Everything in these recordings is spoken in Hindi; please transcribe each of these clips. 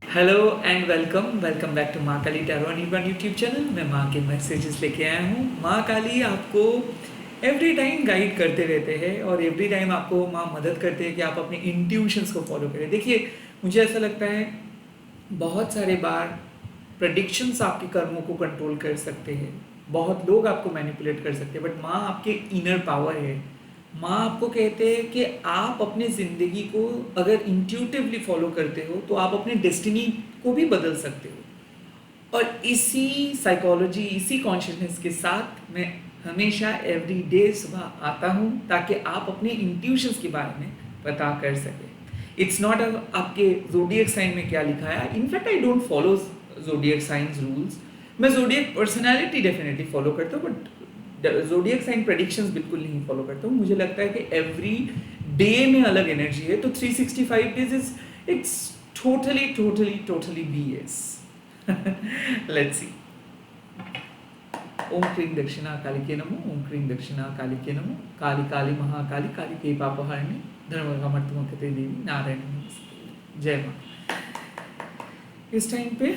Hello and welcome back to Maa Kali tarot and even YouTube channel. मैं माँ के मैसेजेस लेके आया हूँ। माँ काली आपको एवरी टाइम गाइड करते रहते हैं और एवरी टाइम आपको माँ मदद करते हैं कि आप अपने इंट्यूशंस को फॉलो करें। देखिए, मुझे ऐसा लगता है बहुत सारे बार प्रडिक्शंस आपके कर्मों को कंट्रोल कर सकते हैं, बहुत लोग आपको मैनिपुलेट कर सकते हैं, बट माँ आपके इनर पावर है। माँ आपको कहते हैं कि आप अपने ज़िंदगी को अगर इंट्यूटिवली फॉलो करते हो तो आप अपने डेस्टिनी को भी बदल सकते हो। और इसी साइकोलॉजी, इसी कॉन्शियसनेस के साथ मैं हमेशा एवरी डे सुबह आता हूँ ताकि आप अपने इंट्यूशंस के बारे में पता कर सकें। इट्स नॉट आपके जोडियक साइन में क्या लिखा है। In fact I don't follow zodiac science rules. मैं जोडियक पर्सनैलिटी डेफिनेटली फॉलो करता हूँ, बट जोडियक साइन प्रेडिक्शंस बिल्कुल नहीं फॉलो करता हूँ। मुझे लगता है कि एवरी डे में अलग एनर्जी है, तो 365 days is it's totally totally totally BS। Let's see. ओम क्रीं दक्षिणा कालिके नमो, ओम क्रीं दक्षिणा कालिके नमो, काली काली महाकाली काली के पापहारिणी धर्मकामर्थमुखते देवी नारायणी नमस्ते। जय माँ। इस टाइम पे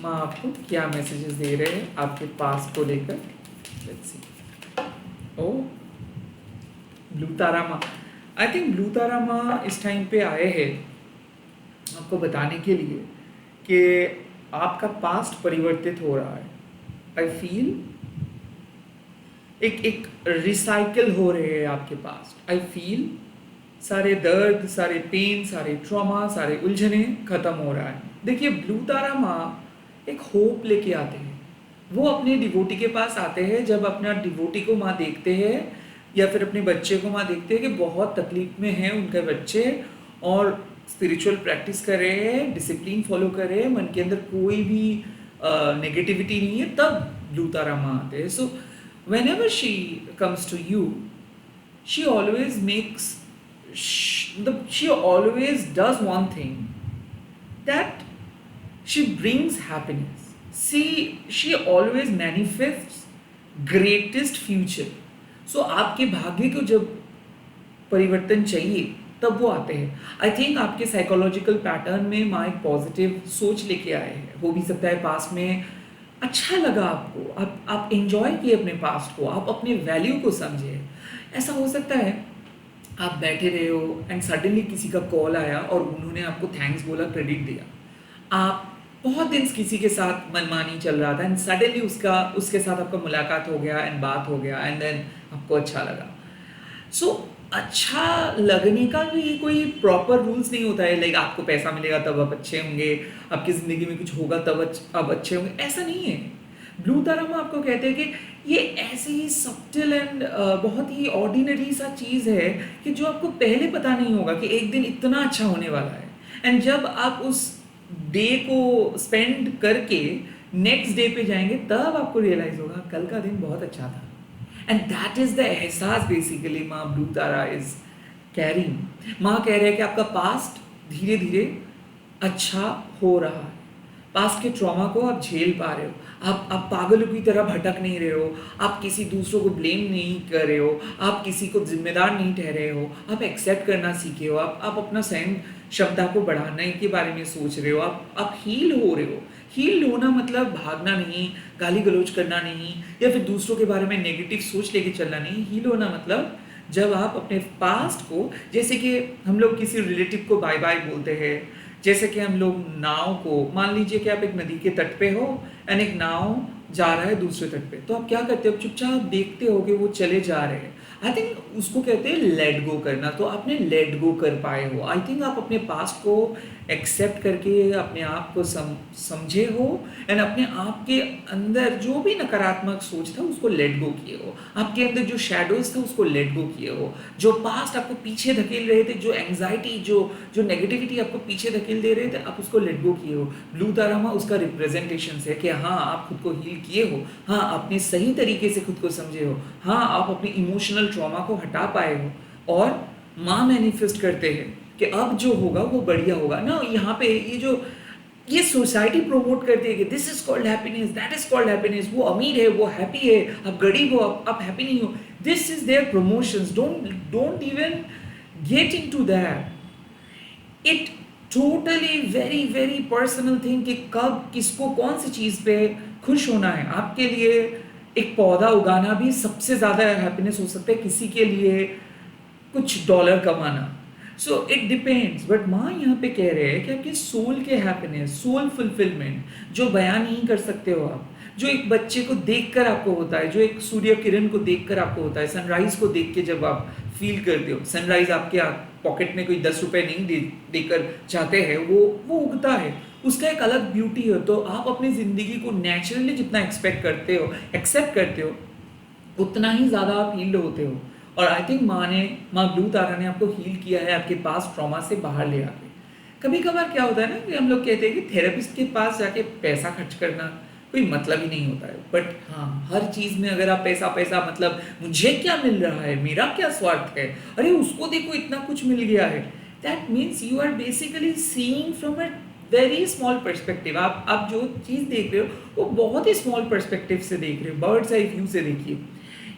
माँ आपको क्या मैसेजेस दे रहे हैं आपके पास को लेकर। Let's see. ओ ब्लू तारा माँ, आई थिंक ब्लू तारा माँ इस टाइम पे आए हैं आपको बताने के लिए कि आपका पास्ट परिवर्तित हो रहा है। आई फील एक एक रिसाइकल हो रहे हैं आपके पास्ट। आई फील सारे दर्द, सारे पेन, सारे ट्रॉमा, सारे उलझने खत्म हो रहा है। देखिए, ब्लू तारा माँ एक होप लेके आते हैं। वो अपने डिवोटी के पास आते हैं जब अपना डिवोटी को माँ देखते हैं या फिर अपने बच्चे को माँ देखते हैं कि बहुत तकलीफ में है उनके बच्चे और स्पिरिचुअल प्रैक्टिस कर रहे हैं, डिसिप्लिन फॉलो कर रहे हैं, मन के अंदर कोई भी नेगेटिविटी नहीं है, तब ब्लू तारा माँ आते हैं। सो whenever she comes to you, she always makes she always does one thing, that she brings happiness. She always manifests greatest future. So आपके भाग्य को जब परिवर्तन चाहिए तब वो आते हैं। आई थिंक आपके साइकोलॉजिकल पैटर्न में माँ एक पॉजिटिव सोच लेके आए हैं। हो भी सकता है पास्ट में अच्छा लगा आपको, आप एंजॉय किए अपने पास्ट को, आप अपने वैल्यू को समझे। ऐसा हो सकता है आप बैठे रहे हो एंड सडनली किसी का कॉल आया और उन्होंने आपको थैंक्स बोला, क्रेडिट दिया। आप बहुत दिन किसी के साथ मनमानी चल रहा था एंड सडनली उसके साथ आपका मुलाकात हो गया एंड बात हो गया एंड देन आपको अच्छा लगा। सो अच्छा लगने का भी कोई प्रॉपर रूल्स नहीं होता है, लाइक आपको पैसा मिलेगा तब आप अच्छे होंगे, आपकी ज़िंदगी में कुछ होगा तब आप अच्छे होंगे, ऐसा नहीं है। ब्लू तारा में आपको कहते हैं कि ये ऐसी ही सब्टिल एंड बहुत ही ऑर्डिनरी सा चीज़ है कि जो आपको पहले पता नहीं होगा कि एक दिन इतना अच्छा होने वाला है। एंड जब आप उस डे को स्पेंड करके नेक्स्ट डे पे जाएंगे तब आपको रियलाइज़ होगा कल का दिन बहुत अच्छा था। एंड दैट इज द एहसास बेसिकली माँ ब्लू तारा इज कैरिंग। माँ कह रहे हैं कि आपका पास्ट धीरे धीरे अच्छा हो रहा है। पास्ट के ट्रॉमा को आप झेल पा रहे हो, आप पागलों की तरह भटक नहीं रहे हो, आप किसी दूसरों को ब्लेम नहीं कर रहे हो, आप किसी को जिम्मेदार नहीं ठहरे हो, आप एक्सेप्ट करना सीखे हो, आप अपना सहन क्षमता को बढ़ाने के बारे में सोच रहे हो, आप हील हो रहे हो। हील होना मतलब भागना नहीं, गाली गलौज करना नहीं, या फिर दूसरों के बारे में नेगेटिव सोच लेके चलना नहीं। हील होना मतलब जब आप अपने पास्ट को, जैसे कि हम लोग किसी रिलेटिव को बाय बाय बोलते हैं, जैसे कि हम लोग नाव को, मान लीजिए कि आप एक नदी के तट पे हो एंड एक नाव जा रहा है दूसरे तट पे, तो आप क्या करते हो, चुपचाप देखते हो कि वो चले जा रहे हैं। आई थिंक उसको कहते हैं लेट गो करना। तो आपने लेट गो कर पाए हो। आई थिंक आप अपने पास्ट को एक्सेप्ट करके अपने आप को समझे हो एंड अपने आप के अंदर जो भी नकारात्मक सोच था उसको लेट गो किए हो। आपके अंदर जो शैडोज था उसको लेट गो किए हो। जो पास्ट आपको पीछे धकेल रहे थे, जो एंग्जाइटी, जो नेगेटिविटी आपको पीछे धकेल दे रहे थे, आप उसको लेट गो किए हो। ब्लू तारामा उसका रिप्रेजेंटेशन है कि हाँ आप खुद को हील किए हो, हाँ आपने सही तरीके से खुद को समझे हो, हाँ आप अपनी इमोशनल ट्रॉमा को हटा पाए हो। और माँ मैनिफेस्ट करते हैं कि अब जो होगा वो बढ़िया होगा ना। यहाँ पे ये सोसाइटी प्रमोट करती है कि this is called happiness, that is called happiness, वो अमीर है, वो हैप्पी है, आप गरीब हो, आप हैप्पी नहीं हो। This is their promotions. Don't even get into that. It totally very very personal thing कि कब किसको कौन सी चीज़ पे खुश होना है। आपके लिए एक पौधा उगाना भी सबसे ज़्यादा हैप्पीनेस हो सकता है, किसी के लिए कुछ डॉलर कमाना। सो इट डिपेंड्स, बट माँ यहाँ पे कह रहे हैं कि आपके सोल के हैप्पीनेस, सोल फुलफिलमेंट जो बयान नहीं कर सकते हो आप, जो एक बच्चे को देखकर आपको होता है, जो एक सूर्य किरण को देखकर आपको होता है, सनराइज को देख के जब आप फील करते हो, सनराइज आपके पॉकेट में कोई 10 रुपए नहीं देकर चाहते हैं, वो उगता है, उसका एक अलग ब्यूटी है। तो आप अपनी ज़िंदगी को नेचुरली जितना एक्सपेक्ट करते हो, एक्सेप्ट करते हो, उतना ही ज़्यादा आप हील्ड होते हो। और आई थिंक माँ ब्लू तारा ने आपको हील किया है आपके पास ट्रॉमा से बाहर ले आके। कभी कभार क्या होता है ना कि हम लोग कहते हैं कि थेरेपिस्ट के पास जाके पैसा खर्च करना कोई मतलब ही नहीं होता है, बट हाँ, हर चीज़ में अगर आप पैसा पैसा मतलब मुझे क्या मिल रहा है, मेरा क्या स्वार्थ है, अरे उसको देखो इतना कुछ मिल गया है, that means you are basically seeing from a very small perspective. आप जो चीज़ देख रहे हो वो बहुत ही स्मॉल पर्सपेक्टिव से देख रहे हो, बर्ड्स आई व्यू से देखिए।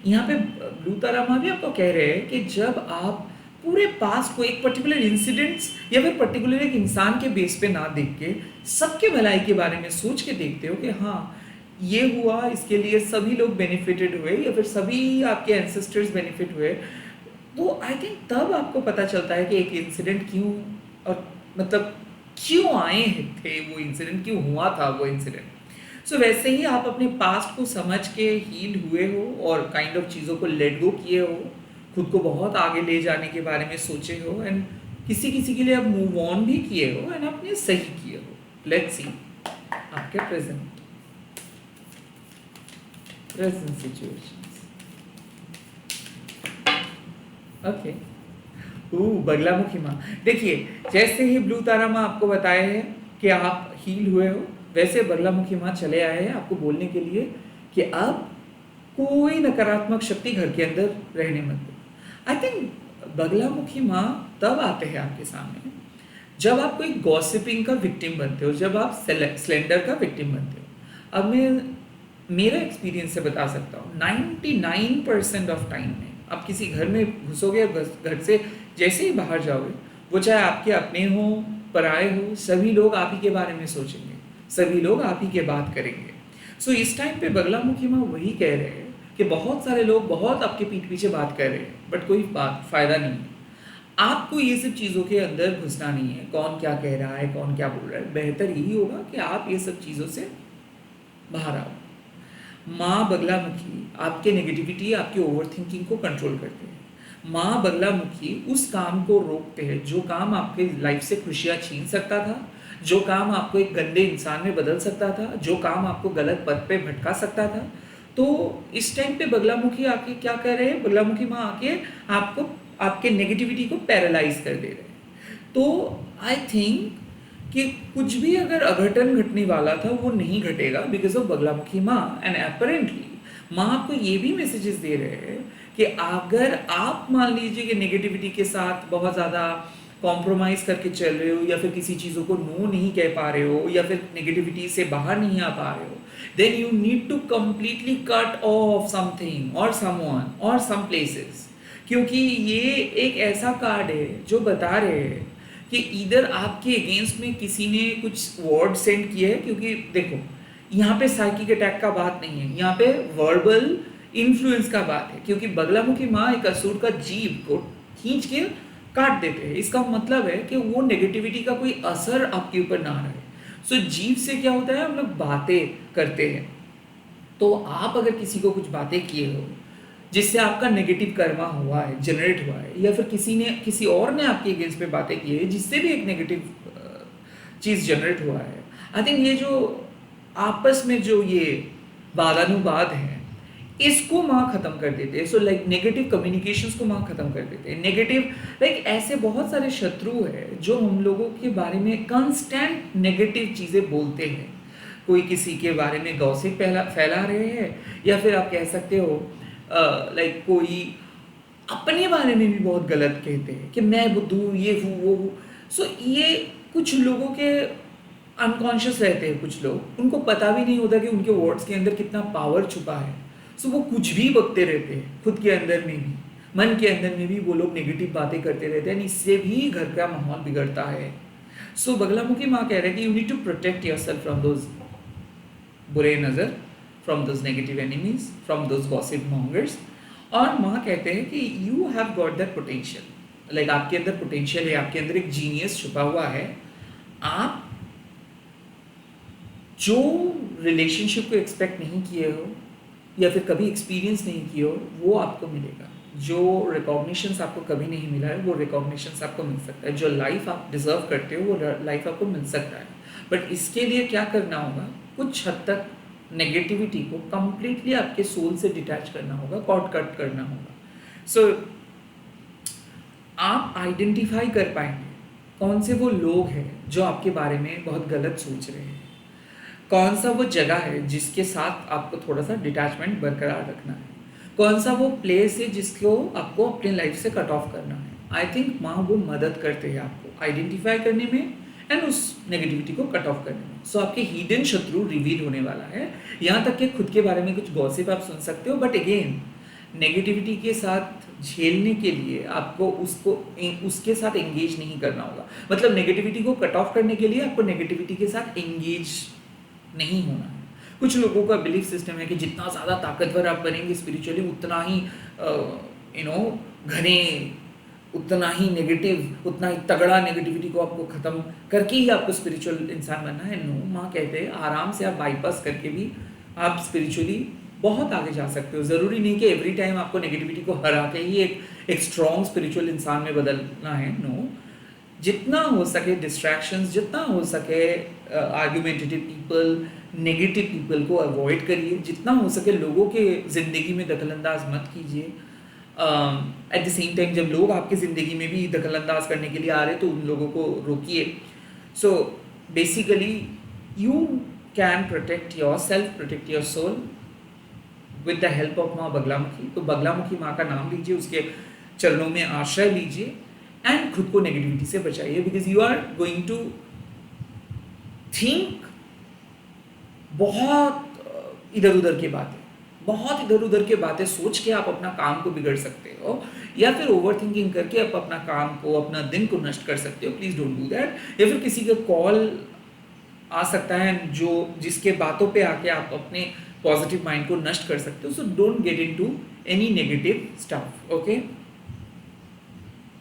यहाँ पे ब्लू तारा माँ भी आपको कह रहे हैं कि जब आप पूरे पास को एक पर्टिकुलर इंसिडेंट्स या फिर पर्टिकुलर एक इंसान के बेस पे ना देख के सबके भलाई के बारे में सोच के देखते हो कि हाँ ये हुआ, इसके लिए सभी लोग बेनिफिटेड हुए या फिर सभी आपके एंसेस्टर्स बेनिफिट हुए, तो आई थिंक तब आपको पता चलता है कि एक इंसिडेंट क्यों, और मतलब क्यों आए थे वो इंसिडेंट, क्यों हुआ था वो इंसिडेंट। सो वैसे ही आप अपने पास्ट को समझ के हील हुए हो और काइंड ऑफ चीज़ों को लेट गो किए हो, खुद को बहुत आगे ले जाने के बारे में सोचे हो, एंड किसी किसी के लिए आप मूव ऑन भी किए हो एंड आपने सही किए हो। लेट्स सी आपके प्रेजेंट सिचुएशंस। ओके, बगलामुखी माँ, देखिए जैसे ही ब्लू तारा माँ आपको बताए हैं कि आप हील हुए हो, वैसे बगलामुखी माँ चले आए हैं आपको बोलने के लिए कि अब कोई नकारात्मक शक्ति घर के अंदर रहने मत दो। आई थिंक बगलामुखी माँ तब आते हैं आपके सामने जब आप कोई गॉसिपिंग का विक्टिम बनते हो, जब आप स्लेंडर का विक्टिम बनते हो। अब मैं मेरा एक्सपीरियंस से बता सकता हूँ, 99% ऑफ टाइम में आप किसी घर में घुसोगे और घर से जैसे ही बाहर जाओगे, वो चाहे आपके अपने हो पराए हो, सभी लोग आप ही के बारे में सोचेंगे, सभी लोग आप ही के बात करेंगे। सो इस टाइम पे बगलामुखी माँ वही कह रहे हैं कि बहुत सारे लोग बहुत आपके पीठ पीछे बात कर रहे हैं, बट कोई बात फ़ायदा नहीं है। आपको ये सब चीज़ों के अंदर घुसना नहीं है, कौन क्या कह रहा है, कौन क्या बोल रहा है, बेहतर यही होगा कि आप ये सब चीज़ों से बाहर आओ। माँ बगलामुखी आपके नेगेटिविटी, आपके ओवरथिंकिंग को कंट्रोल करते हैं। माँ बगलामुखी उस काम को रोकते हैं जो काम आपके लाइफ से खुशियाँ छीन सकता था, जो काम आपको एक गंदे इंसान में बदल सकता था, जो काम आपको गलत पथ पे भटका सकता था। तो इस टाइम पे बगलामुखी आके क्या कर रहे हैं, बगलामुखी माँ आके आपको आपके नेगेटिविटी को पैरालाइज कर दे रहे हैं। तो आई थिंक कि कुछ भी अगर अघटन घटने वाला था वो नहीं घटेगा बिकॉज ऑफ बगलामुखी माँ। एंड अपेरेंटली माँ आपको ये भी मैसेजेस दे रहे हैं कि अगर आप मान लीजिए कि नेगेटिविटी के साथ बहुत ज़्यादा कॉम्प्रोमाइज़ करके चल रहे हो, या फिर किसी चीज़ों को नो नहीं कह पा रहे हो, या फिर नेगेटिविटी से बाहर नहीं आ पा रहे हो, then you need to completely cut off something और समवन और सम प्लेसेस। क्योंकि ये एक ऐसा कार्ड है जो बता रहे हैं कि इधर आपके अगेंस्ट में किसी ने कुछ वर्ड सेंड किया है, क्योंकि देखो यहाँ पे साइकिक अटैक का बात नहीं है, यहाँ पे वर्बल इन्फ्लुएंस का बात है, क्योंकि बगलामुखी माँ एक असुर का जीव को खींच के काट देते हैं। इसका मतलब है कि वो नेगेटिविटी का कोई असर आपके ऊपर ना रहे। सो जीव से क्या होता है, हम लोग बातें करते हैं। तो आप अगर किसी को कुछ बातें किए हो जिससे आपका नेगेटिव कर्मा हुआ है, जनरेट हुआ है, या फिर किसी और ने आपके अगेंस्ट में बातें की है जिससे भी एक नेगेटिव चीज़ जनरेट हुआ है, आई थिंक ये जो आपस में जो ये वादानुवाद है इसको माँ ख़त्म कर देते हैं। सो लाइक नेगेटिव कम्युनिकेशंस को माँ ख़त्म कर देते हैं। नेगेटिव लाइक ऐसे बहुत सारे शत्रु है जो हम लोगों के बारे में कांस्टेंट नेगेटिव चीज़ें बोलते हैं। कोई किसी के बारे में गॉसिप फैला रहे हैं, या फिर आप कह सकते हो लाइक कोई अपने बारे में भी बहुत गलत कहते हैं कि मैं बुद्धू, ये हूँ वो हूँ। सो ये कुछ लोगों के अनकॉन्शियस रहते हैं, कुछ लोग उनको पता भी नहीं होता कि उनके वर्ड्स के अंदर कितना पावर छुपा है। सो वो कुछ भी बकते रहते हैं, खुद के अंदर में भी, मन के अंदर में भी वो लोग नेगेटिव बातें करते रहते हैं, इससे भी घर का माहौल बिगड़ता है। सो बगलामुखी माँ कह रहे हैं कि you need to protect yourself from those बुरे नज़र, from those negative enemies, from those gossip mongers. और माँ कहते हैं कि you have got that potential, like आपके अंदर पोटेंशियल है, आपके अंदर एक जीनियस छुपा हुआ है। आप जो रिलेशनशिप को एक्सपेक्ट नहीं किए हो या फिर कभी एक्सपीरियंस नहीं किए हो, वो आपको मिलेगा। जो रिकॉग्निशंस आपको कभी नहीं मिला है, वो रिकॉग्निशंस आपको मिल सकता है। जो लाइफ आप डिजर्व करते हो, वो लाइफ आपको मिल सकता है। बट इसके लिए क्या करना होगा, कुछ हद तक नेगेटिविटी को कंप्लीटली आपके सोल से डिटैच करना होगा, कॉर्ड कट करना होगा। सो आप आइडेंटिफाई कर पाएंगे कौन से वो लोग हैं जो आपके बारे में बहुत गलत सोच रहे हैं, कौन सा वो जगह है जिसके साथ आपको थोड़ा सा डिटैचमेंट बरकरार रखना है, कौन सा वो प्लेस है जिसको आपको अपने लाइफ से कट ऑफ करना है। आई थिंक माँ वो मदद करते हैं आपको आइडेंटिफाई करने में एंड उस नेगेटिविटी को कट ऑफ करने में। सो आपके हिडन शत्रु रिवील होने वाला है। यहाँ तक कि खुद के बारे में कुछ गॉसिप आप सुन सकते हो, बट अगेन नेगेटिविटी के साथ झेलने के लिए आपको उसको उसके साथ एंगेज नहीं करना होगा। मतलब नेगेटिविटी को कट ऑफ करने के लिए आपको नेगेटिविटी के साथ एंगेज नहीं होना है। कुछ लोगों का बिलीफ सिस्टम है कि जितना ज़्यादा ताकतवर आप बनेंगे स्पिरिचुअली, उतना ही घने, उतना ही नेगेटिव, उतना ही तगड़ा नेगेटिविटी को आपको ख़त्म करके ही आपको स्पिरिचुअल इंसान बनना है। नो, माँ कहते हैं आराम से आप बाईपास करके भी आप स्पिरिचुअली बहुत आगे जा सकते हो। ज़रूरी नहीं कि एवरी टाइम आपको नेगेटिविटी को हरा के ही एक स्ट्रॉन्ग स्पिरिचुअल इंसान में बदलना है। नो, जितना हो सके डिस्ट्रैक्शंस, जितना हो सके आर्ग्यूमेंटेटिव पीपल, नेगेटिव पीपल को अवॉइड करिए। जितना हो सके लोगों के ज़िंदगी में दखलंदाज मत कीजिए। एट द सेम टाइम जब लोग आपकी ज़िंदगी में भी दखलंदाज करने के लिए आ रहे तो उन लोगों को रोकिए। So basically you can protect yourself, protect your soul with the help of Maa Baglamukhi. तो बगलामुखी माँ का नाम लीजिए, उसके चरणों में आश्रय लीजिए एंड खुद को नेगेटिविटी से बचाइए। Because you are going to think बहुत इधर उधर की बातें, बहुत इधर उधर की बातें सोच के आप अपना काम को बिगड़ सकते हो, या फिर ओवर थिंकिंग करके आप अपना काम को, अपना दिन को नष्ट कर सकते हो। Please don't do that. या फिर किसी का कॉल आ सकता है जो जिसके बातों पे आके आप अपने पॉजिटिव माइंड को नष्ट कर सकते हो। So don't get into any negative stuff. Okay,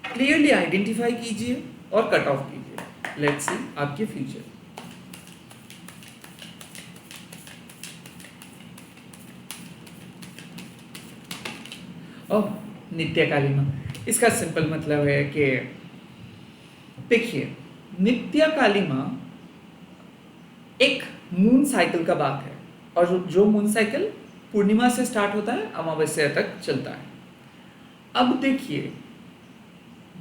clearly identify कीजिए और कट ऑफ कीजिए। लेट्स सी आपके फ्यूचर। ओह, नित्य कालिमा, इसका सिंपल मतलब है कि देखिए, नित्य कालिमा एक मून साइकिल का बात है, और जो मून साइकिल पूर्णिमा से स्टार्ट होता है, अमावस्या तक चलता है। अब देखिए,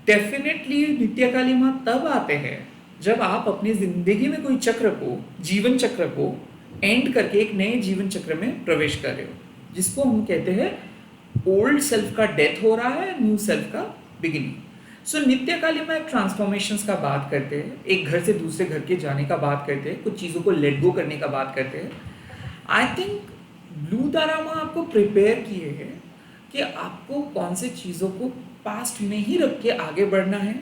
डेफिनेटली नित्य कालिमा तब आते हैं जब आप अपनी जिंदगी में कोई चक्र को, जीवन चक्र को एंड करके एक नए जीवन चक्र में प्रवेश कर रहे हो, जिसको हम कहते हैं ओल्ड सेल्फ का डेथ हो रहा है, न्यू सेल्फ का बिगिनिंग। सो नित्य कालिमा एक ट्रांसफॉर्मेशंस का बात करते हैं, एक घर से दूसरे घर के जाने का बात करते हैं, कुछ चीज़ों को लेट गो करने का बात करते हैं। आई थिंक ब्लू तारामा आपको प्रिपेयर किए हैं कि आपको कौन से चीज़ों को पास्ट में ही रख के आगे बढ़ना है,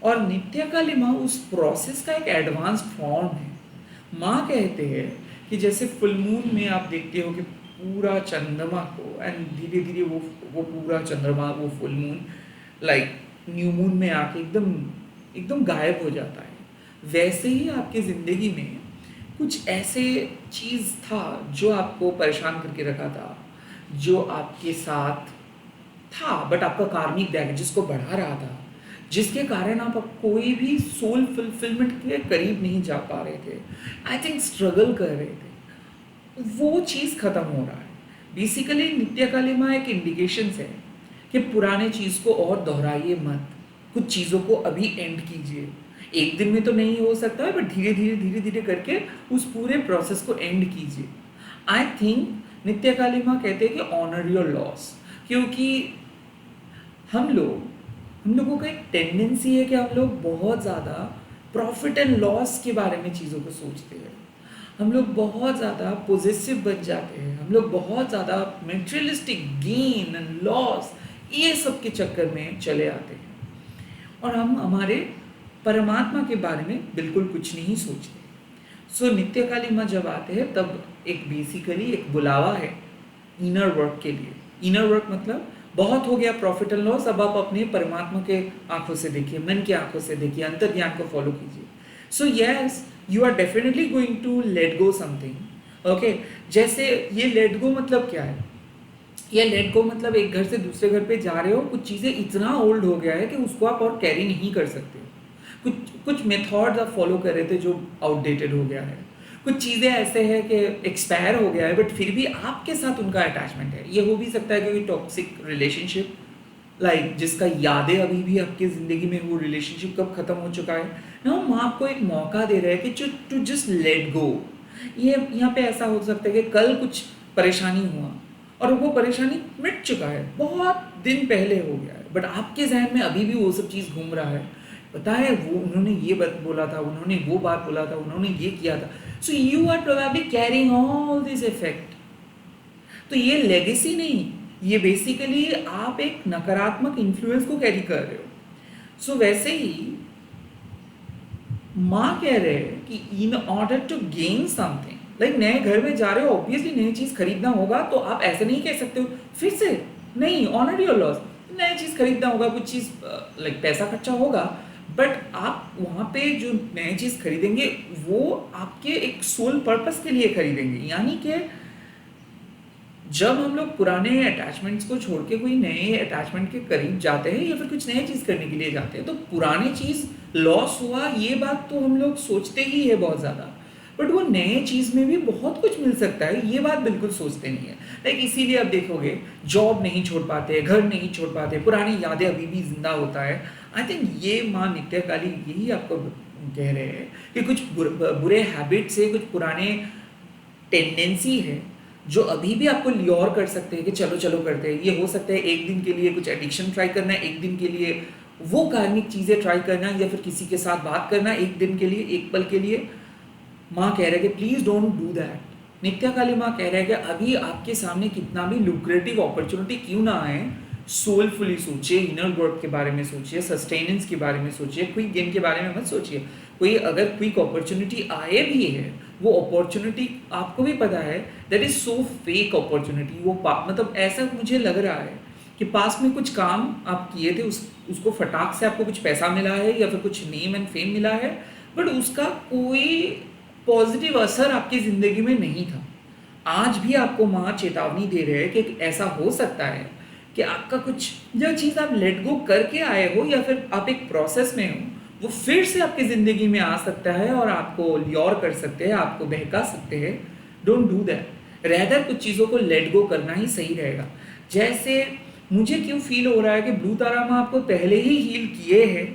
और नित्य कालिमा उस प्रोसेस का एक एडवांस फॉर्म है। माँ कहते हैं कि जैसे फुल मून में आप देखते हो कि पूरा चंद्रमा को, एंड धीरे धीरे वो पूरा चंद्रमा, वो full moon like new moon में आके एकदम गायब हो जाता है। वैसे ही आपकी ज़िंदगी में कुछ ऐसे चीज़ था जो आपको परेशान करके रखा था, जो आपके साथ था, बट आपका कार्मिक बैग जिसको बढ़ा रहा था, जिसके कारण आप अब कोई भी सोल फुलफिलमेंट के करीब नहीं जा पा रहे थे। आई थिंक स्ट्रगल कर रहे थे, वो चीज़ ख़त्म हो रहा है। बेसिकली नित्य कालिमा एक इंडिकेशन है कि पुराने चीज़ को और दोहराइए मत, कुछ चीज़ों को अभी एंड कीजिए। एक दिन में तो नहीं हो सकता है, बट धीरे धीरे करके उस पूरे प्रोसेस को एंड कीजिए। आई थिंक नित्य कालिमा कहते हैं कि ऑनर योर लॉस, क्योंकि हम लोगों का एक टेंडेंसी है कि हम लोग बहुत ज़्यादा प्रॉफिट एंड लॉस के बारे में चीज़ों को सोचते हैं। हम लोग बहुत ज़्यादा पॉजिटिव बन जाते हैं, हम लोग बहुत ज़्यादा मेटेरियलिस्टिक गेन एंड लॉस, ये सब के चक्कर में चले आते हैं, और हम हमारे परमात्मा के बारे में बिल्कुल कुछ नहीं सोचते। सो नित्यकाली माँ जब आते हैं तब एक बेसिकली एक बुलावा है इनर वर्क के लिए। इनर वर्क मतलब बहुत हो गया प्रॉफिट एंड लॉस, अब आप अपने परमात्मा के आंखों से देखिए, मन की आंखों से देखिए, अंतर्ज्ञान को फॉलो कीजिए। So yes, you are definitely going to let go something. Okay, जैसे ये लेट गो मतलब क्या है? ये लेट गो मतलब एक घर से दूसरे घर पे जा रहे हो, कुछ चीज़ें इतना ओल्ड हो गया है कि उसको आप और कैरी नहीं कर सकते। कुछ कुछ मेथड्स आप फॉलो कर रहे थे जो आउटडेटेड हो गया है, कुछ चीज़ें ऐसे हैं कि एक्सपायर हो गया है, बट फिर भी आपके साथ उनका अटैचमेंट है। ये हो भी सकता है कि कोई टॉक्सिक रिलेशनशिप, लाइक जिसका यादें अभी भी आपकी ज़िंदगी में, वो रिलेशनशिप कब ख़त्म हो चुका है ना, हम आपको एक मौका दे रहे हैं कि टू जस्ट लेट गो। ये यहाँ पे ऐसा हो सकता है कि कल कुछ परेशानी हुआ और वो परेशानी मिट चुका है, बहुत दिन पहले हो गया है, बट आपके जहन में अभी भी वो सब चीज़ घूम रहा है। पता है वो उन्होंने ये बात बोला था, उन्होंने वो बात बोला था, उन्होंने ये किया था। So you are probably carrying all this effect. तो ये लेगेसी नहीं, ये बेसिकली आप एक नकारात्मक इन्फ्लुएंस को कैरी कर रहे हो। सो वैसे ही माँ कह रहे हैं कि in order to gain something, like नए घर में जा रहे हो, ऑब्वियसली नई चीज़ खरीदना होगा, तो आप ऐसे नहीं कह सकते हो फिर से नहीं, ऑनर योर लॉस, नई चीज़ खरीदना होगा, कुछ चीज़ लाइक पैसा खर्चा होगा, बट आप वहाँ पे जो नई चीज़ खरीदेंगे वो आपके एक सोल पर्पस के लिए खरीदेंगे। यानी कि जब हम लोग पुराने अटैचमेंट्स को छोड़ के कोई नए अटैचमेंट के करीब जाते हैं या फिर कुछ नई चीज़ करने के लिए जाते हैं, तो पुरानी चीज़ लॉस हुआ ये बात तो हम लोग सोचते ही है बहुत ज़्यादा, बट वो नए चीज़ में भी बहुत कुछ मिल सकता है, ये बात बिल्कुल सोचते नहीं है। लाइक इसीलिए आप देखोगे जॉब नहीं छोड़ पाते, घर नहीं छोड़ पाते, पुरानी यादें अभी भी जिंदा होता है। आई थिंक ये माँ नित्यकाली यही आपको कह रहे हैं कि कुछ बुरे हैबिट से, कुछ पुराने टेंडेंसी है जो अभी भी आपको ल्योर कर सकते हैं कि चलो चलो करते हैं। ये हो सकता है एक दिन के लिए कुछ एडिक्शन ट्राई करना है, एक दिन के लिए वो कार्मिक चीज़ें ट्राई करना, या फिर किसी के साथ बात करना एक दिन के लिए, एक पल के लिए। माँ कह रहे हैं कि प्लीज़ डोंट डू दैट। नित्या काली माँ कह रहे हैं कि अभी आपके सामने कितना भी लुक्रेटिव अपॉर्चुनिटी क्यों ना आए, सोलफुली सोचिए, इनर वर्क के बारे में सोचिए, सस्टेनेंस के बारे में सोचिए, क्विक गेन के बारे में मत सोचिए। कोई अगर क्विक अपॉर्चुनिटी आए भी है, वो अपॉर्चुनिटी आपको भी पता है that is so fake opportunity. वो मतलब ऐसा मुझे लग रहा है कि पास में कुछ काम आप किए थे, उसको फटाक से आपको कुछ पैसा मिला है या फिर कुछ नेम एंड फेम मिला है, बट उसका कोई पॉजिटिव असर आपकी ज़िंदगी में नहीं था। आज भी आपको माँ चेतावनी दे रहे हैं कि ऐसा हो सकता है कि आपका कुछ जो चीज़ आप लेट गो करके आए हो या फिर आप एक प्रोसेस में हो, वो फिर से आपकी ज़िंदगी में आ सकता है और आपको ल्योर कर सकते हैं, आपको बहका सकते हैं। Don't do that. रेदर कुछ चीज़ों को लेट गो करना ही सही रहेगा। जैसे मुझे क्यों फील हो रहा है कि ब्लू तारा माँ आपको पहले ही हील किए हैं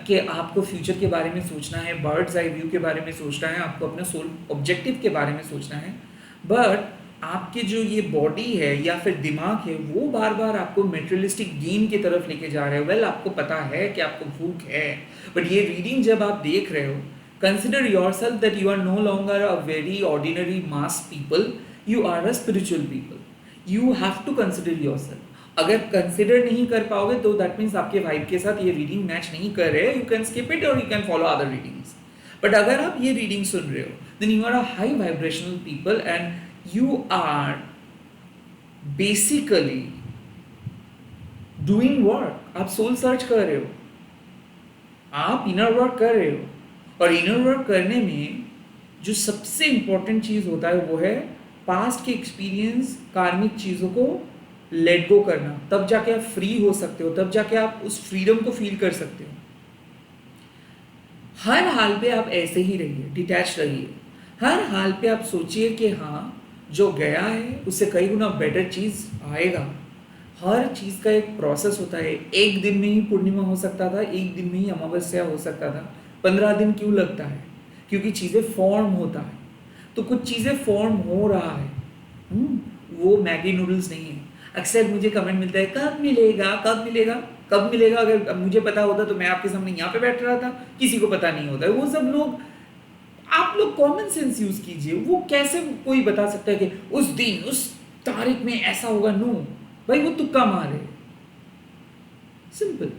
कि आपको फ्यूचर के बारे में सोचना है, बर्ड्स आई व्यू के बारे में सोचना है, आपको अपने सोल ऑब्जेक्टिव के बारे में सोचना है, बट आपके जो ये बॉडी है या फिर दिमाग है वो बार बार आपको मेटेरियलिस्टिक गेन की तरफ लेके जा रहे हो। वेल आपको पता है कि आपको भूख है, बट ये रीडिंग जब आप देख रहे हो, consider yourself that you are no longer a very ordinary mass people, you are a spiritual people. You have to consider yourself. अगर कंसिडर नहीं कर पाओगे तो दैट मीन्स आपके वाइब के साथ ये रीडिंग मैच नहीं कर रहे। यू कैन स्किप इट और you can follow other readings. But अगर आप ये रीडिंग सुन रहे हो then you are a high vibrational people and you are basically doing work। आप सोल सर्च कर रहे हो, आप इनर वर्क कर रहे हो, और इनर वर्क करने में जो सबसे इंपॉर्टेंट चीज़ होता है वो है पास्ट के एक्सपीरियंस, कार्मिक चीज़ों को लेट गो करना। तब जाके आप फ्री हो सकते हो, तब जाके आप उस फ्रीडम को फील कर सकते हो। हर हाल पे आप ऐसे ही रहिए, डिटैच रहिए। हर हाल पे आप सोचिए कि हाँ जो गया है उससे कई गुना बेटर चीज़ आएगा। हर चीज़ का एक प्रोसेस होता है। एक दिन में ही पूर्णिमा हो सकता था, एक दिन में ही अमावस्या हो सकता था, 15 दिन क्यों लगता है? क्योंकि चीज़ें फॉर्म होता है। तो कुछ चीज़ें फॉर्म हो रहा है, वो मैगी नूडल्स नहीं है। अक्सर मुझे कमेंट मिलता है कब मिलेगा, कब मिलेगा, कब मिलेगा। अगर मुझे पता होता तो मैं आपके सामने यहाँ पे बैठ रहा था। किसी को पता नहीं होता है। वो सब लोग, आप लोग कॉमन सेंस यूज कीजिए। वो कैसे कोई बता सकता है कि उस दिन उस तारीख में ऐसा होगा? नो भाई, वो तुक्का मारे। सिंपल।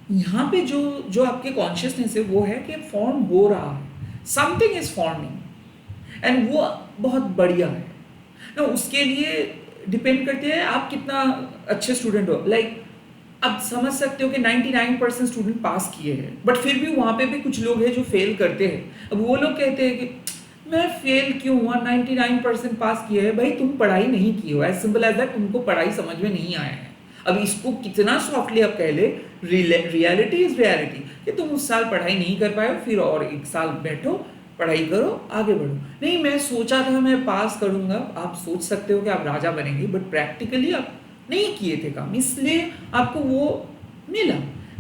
यहाँ पे जो जो आपके कॉन्शियसनेस है वो है कि फॉर्म हो रहा है, समथिंग इज फॉर्मिंग, एंड वो बहुत बढ़िया है ना। उसके लिए डिपेंड करते हैं आप कितना अच्छे स्टूडेंट हो। लाइक आप समझ सकते हो कि 99% स्टूडेंट पास किए हैं, बट फिर भी वहाँ पे भी कुछ लोग हैं जो फेल करते हैं। अब वो लोग कहते हैं कि मैं फेल क्यों हुआ, 99% पास किए हैं। भाई तुम पढ़ाई नहीं की हो, एज सिंपल एज दैट, तुमको पढ़ाई समझ में नहीं आया है। अब इसको कितना सॉफ्टली आप कह ले, रियलिटी इज रियलिटी, कि तुम उस साल पढ़ाई नहीं कर पाए, फिर और एक साल बैठो, पढ़ाई करो, आगे बढ़ो। नहीं, मैं सोचा था मैं पास करूंगा। आप सोच सकते हो कि आप राजा बनेंगे, बट प्रैक्टिकली आप नहीं किए थे काम, इसलिए आपको वो मिला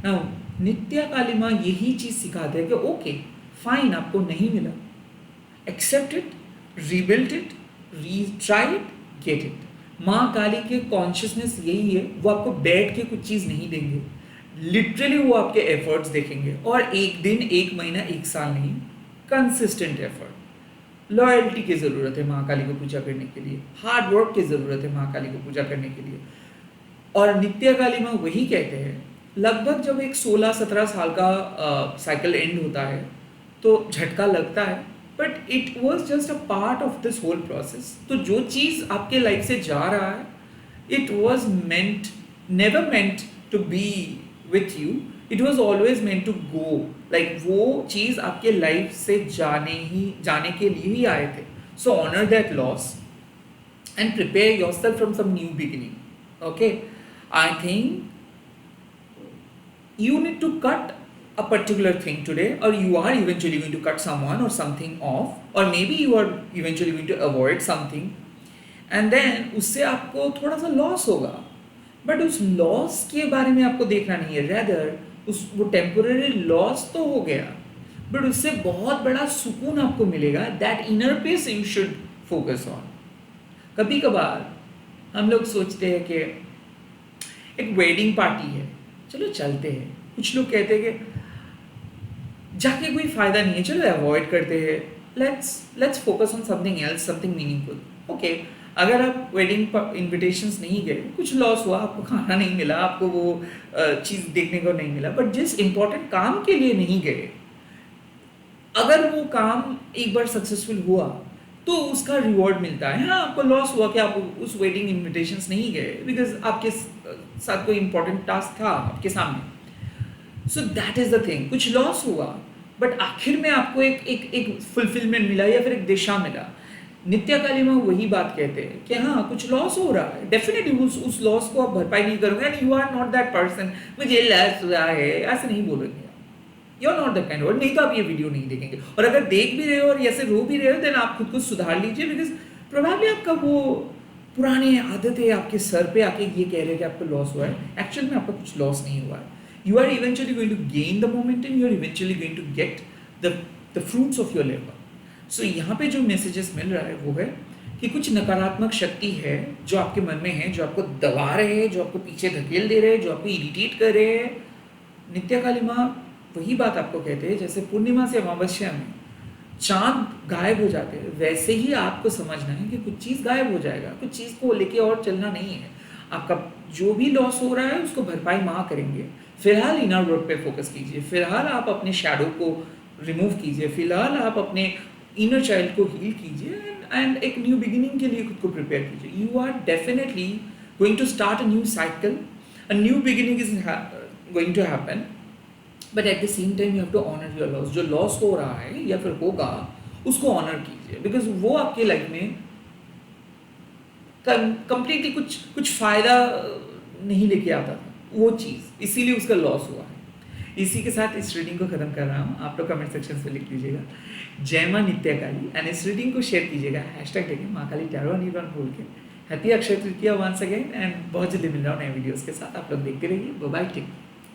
ना। नित्या कालिमा यही चीज सिखाते हैं कि ओके फाइन, आपको नहीं मिला, accept it, rebuild it, retry it, get it. माँ काली के कॉन्शियसनेस यही है, वो आपको बैठ के कुछ चीज नहीं देंगे, लिटरली वो आपके एफर्ट्स देखेंगे, और एक दिन, एक महीना, एक साल नहीं, कंसिस्टेंट एफर्ट। लॉयल्टी की ज़रूरत है माँ काली को पूजा करने के लिए, हार्ड वर्क की ज़रूरत है माँ काली को पूजा करने के लिए। और नित्य काली माँ वही कहते हैं, लगभग जब एक 16-17 साल का साइकिल एंड होता है तो झटका लगता है, but it was just a part of this whole process. तो जो चीज़ आपके लाइफ से जा रहा है, it was meant, never meant to be with you, it was always meant to go. Like वो चीज़ आपके लाइफ से जाने के लिए ही आए थे। So honour that loss and prepare yourself from some new beginning. Okay, I think you need to cut a particular thing today, or you are eventually going to cut someone or something off, or maybe you are eventually going to avoid something, and then उससे आपको थोड़ा सा लॉस होगा, बट उस लॉस के बारे में आपको देखना नहीं है। रेदर उस वो टेम्पोररी लॉस तो हो गया, बट उससे बहुत बड़ा सुकून आपको मिलेगा। That inner peace you should focus on. कभी कभार हम लोग सोचते हैं कि एक वेडिंग पार्टी है, चलो चलते हैं। कुछ लोग कहते हैं कि जाके कोई फ़ायदा नहीं है, चलो अवॉइड करते हैं, let's focus on something else, something meaningful. Okay, अगर आप वेडिंग इनविटेशंस नहीं गए, कुछ लॉस हुआ, आपको खाना नहीं मिला, आपको वो चीज़ देखने को नहीं मिला, बट जिस इंपॉर्टेंट काम के लिए नहीं गए, अगर वो काम एक बार सक्सेसफुल हुआ तो उसका रिवॉर्ड मिलता है। हाँ, आपको लॉस हुआ कि आप उस वेडिंग इनविटेशंस नहीं गए बिकॉज आपके साथ कोई इंपॉर्टेंट टास्क था आपके सामने। So that is the thing, कुछ लॉस हुआ, बट आखिर में आपको एक फुलफिलमेंट मिला, या फिर एक दिशा मिला। नित्या काली माँ वही बात कहते हैं कि हाँ, कुछ लॉस हो रहा है, डेफिनेटली उस लॉस को आप भरपाई नहीं करोगे, and you are not that person मुझे लॉस हुआ है ऐसे नहीं बोलेंगे। You are not that kind word, नहीं तो आप ये वीडियो नहीं देखेंगे। और अगर देख भी रहे हो और ऐसे रो भी रहे हो, देन आप खुद को सुधार लीजिए, बिकॉज प्रोबेबली आपका वो पुराने आदतें आपके सर पे आके ये कह रहे हैं कि आपको लॉस हुआ है। एक्चुअल में आपका कुछ लॉस नहीं हुआ है। You are eventually going to gain the momentum, you are eventually going to get the fruits of your labour. So यहाँ पे जो मैसेजेस मिल रहा है वो है कि कुछ नकारात्मक शक्ति है जो आपके मन में है, जो आपको दबा रहे हैं, जो आपको पीछे धकेल दे रहे हैं, जो आपको इरिटेट कर रहे हैं। नित्या काली माँ वही बात आपको कहते हैं, जैसे पूर्णिमा से अमावस्या में चांद गायब हो जाते हैं, वैसे ही आपको समझना है कि कुछ चीज़ गायब हो जाएगा, कुछ चीज़ को लेके और चलना नहीं है। आपका जो भी लॉस हो रहा है उसको भरपाई माँ करेंगे। फिलहाल इनर वर्क पे फोकस कीजिए, फिलहाल आप अपने शैडो को रिमूव कीजिए, फिलहाल आप अपने इनर चाइल्ड को हील कीजिए, एंड एक न्यू बिगिनिंग के लिए खुद को प्रिपेयर कीजिए। You are definitely going to start a new cycle, a new beginning is going to happen, but at the same time you have to honour your loss. जो लॉस हो रहा है या फिर होगा उसको ऑनर कीजिए, बिकॉज वो आपके लाइफ में कंप्लीटली कुछ फ़ायदा नहीं लेके आता था वो चीज़, इसीलिए उसका लॉस हुआ है। इसी के साथ इस रीडिंग को ख़त्म कर रहा हूँ। आप लोग कमेंट सेक्शन में लिख लीजिएगा जय माँ नित्या काली, एंड इस रीडिंग को शेयर कीजिएगा हैशटैग देखें माँ काली टैरो अनिर्बाण बोल के। Happy Akshaya Tritiya once again, and बहुत जल्दी मिल रहा हूँ नए वीडियोज़ के साथ। आप लोग देखते रहिए। Bye bye, take care.